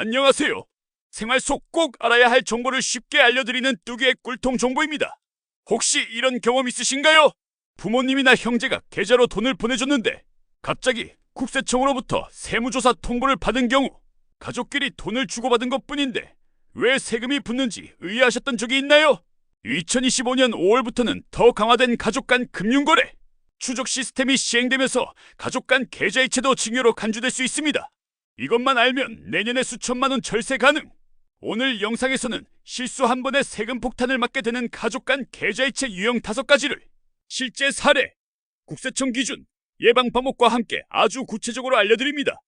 안녕하세요. 생활 속 꼭 알아야 할 정보를 쉽게 알려드리는 뚜기의 꿀통 정보입니다. 혹시 이런 경험 있으신가요? 부모님이나 형제가 계좌로 돈을 보내줬는데 갑자기 국세청으로부터 세무조사 통보를 받은 경우 가족끼리 돈을 주고받은 것뿐인데 왜 세금이 붙는지 의아하셨던 적이 있나요? 2025년 5월부터는 더 강화된 가족 간 금융거래 추적 시스템이 시행되면서 가족 간 계좌이체도 증여로 간주될 수 있습니다. 이것만 알면 내년에 수천만 원 절세 가능! 오늘 영상에서는 실수 한 번에 세금 폭탄을 맞게 되는 가족 간 계좌이체 유형 5가지를 실제 사례, 국세청 기준, 예방 방법과 함께 아주 구체적으로 알려드립니다.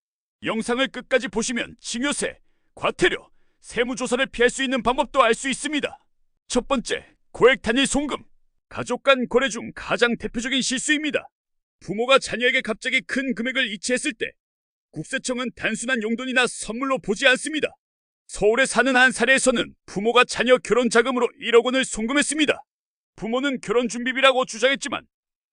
영상을 끝까지 보시면 증여세, 과태료, 세무조사를 피할 수 있는 방법도 알 수 있습니다. 첫 번째, 고액 단일 송금. 가족 간 거래 중 가장 대표적인 실수입니다. 부모가 자녀에게 갑자기 큰 금액을 이체했을 때 국세청은 단순한 용돈이나 선물로 보지 않습니다. 서울에 사는 한 사례에서는 부모가 자녀 결혼 자금으로 1억 원을 송금했습니다. 부모는 결혼 준비비라고 주장했지만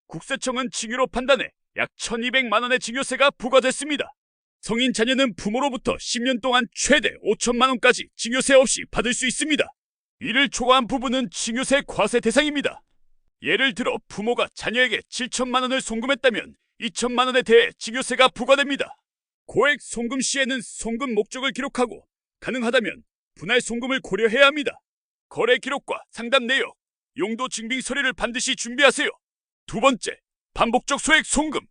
국세청은 징유로 판단해 약 1,200만 원의 징여세가 부과됐습니다. 성인 자녀는 부모로부터 10년 동안 최대 5천만 원까지 징여세 없이 받을 수 있습니다. 이를 초과한 부분은 징여세 과세 대상입니다. 예를 들어 부모가 자녀에게 7천만 원을 송금했다면 2천만 원에 대해 징여세가 부과됩니다. 고액 송금 시에는 송금 목적을 기록하고 가능하다면 분할 송금을 고려해야 합니다. 거래 기록과 상담 내역, 용도 증빙 서류를 반드시 준비하세요. 두 번째, 반복적 소액 송금.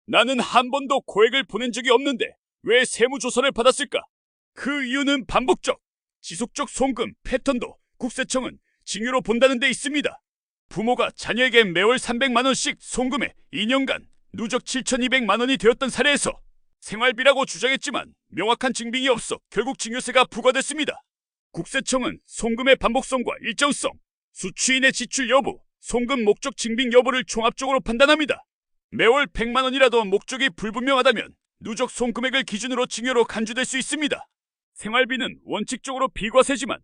나는 한 번도 고액을 보낸 적이 없는데 왜 세무조사를 받았을까? 그 이유는 반복적, 지속적 송금 패턴도 국세청은 징유로 본다는 데 있습니다. 부모가 자녀에게 매월 300만 원씩 송금해 2년간 누적 7,200만 원이 되었던 사례에서 생활비라고 주장했지만 명확한 증빙이 없어 결국 징여세가 부과됐습니다. 국세청은 송금의 반복성과 일정성, 수취인의 지출 여부, 송금 목적 증빙 여부를 종합적으로 판단합니다. 매월 100만 원이라도 목적이 불분명하다면 누적 송금액을 기준으로 징여로 간주될 수 있습니다. 생활비는 원칙적으로 비과세지만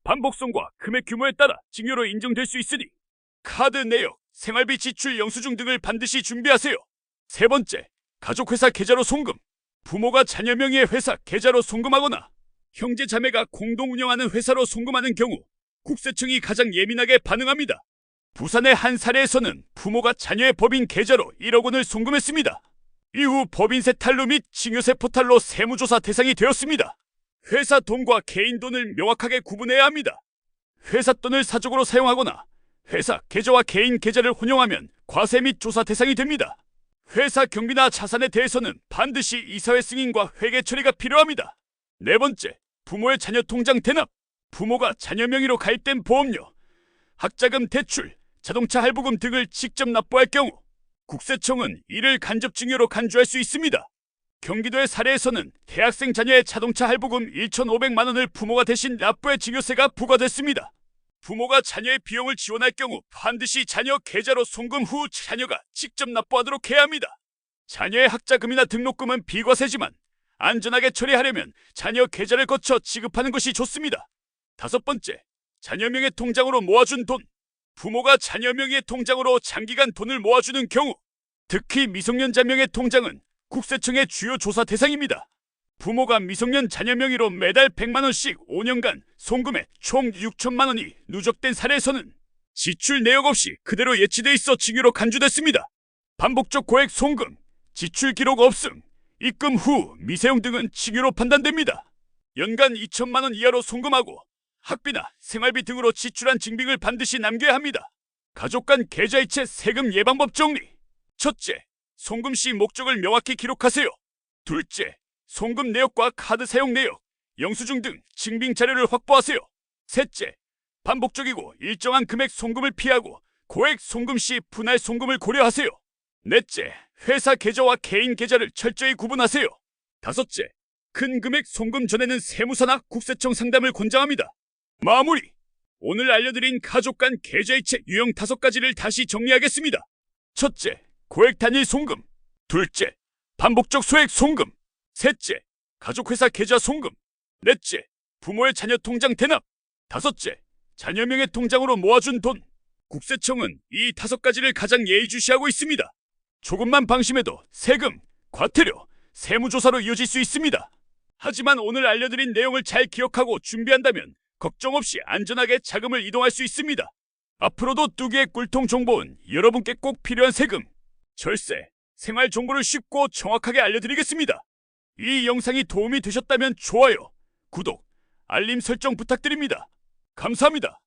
반복성과 금액 규모에 따라 징여로 인정될 수 있으니 카드 내역, 생활비 지출 영수증 등을 반드시 준비하세요. 세 번째, 가족회사 계좌로 송금. 부모가 자녀 명의의 회사 계좌로 송금하거나 형제 자매가 공동 운영하는 회사로 송금하는 경우 국세청이 가장 예민하게 반응합니다. 부산의 한 사례에서는 부모가 자녀의 법인 계좌로 1억 원을 송금했습니다. 이후 법인세 탈루 및 징여세 포탈로 세무조사 대상이 되었습니다. 회사 돈과 개인 돈을 명확하게 구분해야 합니다. 회사 돈을 사적으로 사용하거나 회사 계좌와 개인 계좌를 혼용하면 과세 및 조사 대상이 됩니다. 회사 경비나 자산에 대해서는 반드시 이사회 승인과 회계 처리가 필요합니다. 네 번째, 부모의 자녀 통장 대납. 부모가 자녀 명의로 가입된 보험료, 학자금 대출, 자동차 할부금 등을 직접 납부할 경우 국세청은 이를 간접 징여로 간주할 수 있습니다. 경기도의 사례에서는 대학생 자녀의 자동차 할부금 1,500만 원을 부모가 대신 납부해 징여세가 부과됐습니다. 부모가 자녀의 비용을 지원할 경우 반드시 자녀 계좌로 송금 후 자녀가 직접 납부하도록 해야 합니다. 자녀의 학자금이나 등록금은 비과세지만 안전하게 처리하려면 자녀 계좌를 거쳐 지급하는 것이 좋습니다. 다섯 번째, 자녀 명의 통장으로 모아준 돈. 부모가 자녀 명의의 통장으로 장기간 돈을 모아주는 경우 특히 미성년자 명의 통장은 국세청의 주요 조사 대상입니다. 부모가 미성년 자녀 명의로 매달 100만 원씩 5년간 송금해 총 6천만 원이 누적된 사례에서는 지출 내역 없이 그대로 예치돼 있어 징여로 간주됐습니다. 반복적 고액 송금, 지출 기록 없음, 입금 후 미사용 등은 징여로 판단됩니다. 연간 2천만 원 이하로 송금하고 학비나 생활비 등으로 지출한 증빙을 반드시 남겨야 합니다. 가족 간 계좌이체 세금 예방법 정리. 첫째, 송금 시 목적을 명확히 기록하세요. 둘째, 송금 내역과 카드 사용 내역, 영수증 등 증빙 자료를 확보하세요. 셋째, 반복적이고 일정한 금액 송금을 피하고 고액 송금 시 분할 송금을 고려하세요. 넷째, 회사 계좌와 개인 계좌를 철저히 구분하세요. 다섯째, 큰 금액 송금 전에는 세무사나 국세청 상담을 권장합니다. 마무리! 오늘 알려드린 가족 간 계좌이체 유형 5가지를 다시 정리하겠습니다. 첫째, 고액 단일 송금. 둘째, 반복적 소액 송금. 셋째, 가족회사 계좌 송금. 넷째, 부모의 자녀 통장 대납. 다섯째, 자녀 명의 통장으로 모아준 돈. 국세청은 이 5가지를 가장 예의주시하고 있습니다. 조금만 방심해도 세금, 과태료, 세무조사로 이어질 수 있습니다. 하지만 오늘 알려드린 내용을 잘 기억하고 준비한다면 걱정 없이 안전하게 자금을 이동할 수 있습니다. 앞으로도 뚜기의 꿀통 정보는 여러분께 꼭 필요한 세금, 절세, 생활 정보를 쉽고 정확하게 알려드리겠습니다. 이 영상이 도움이 되셨다면 좋아요, 구독, 알림 설정 부탁드립니다. 감사합니다.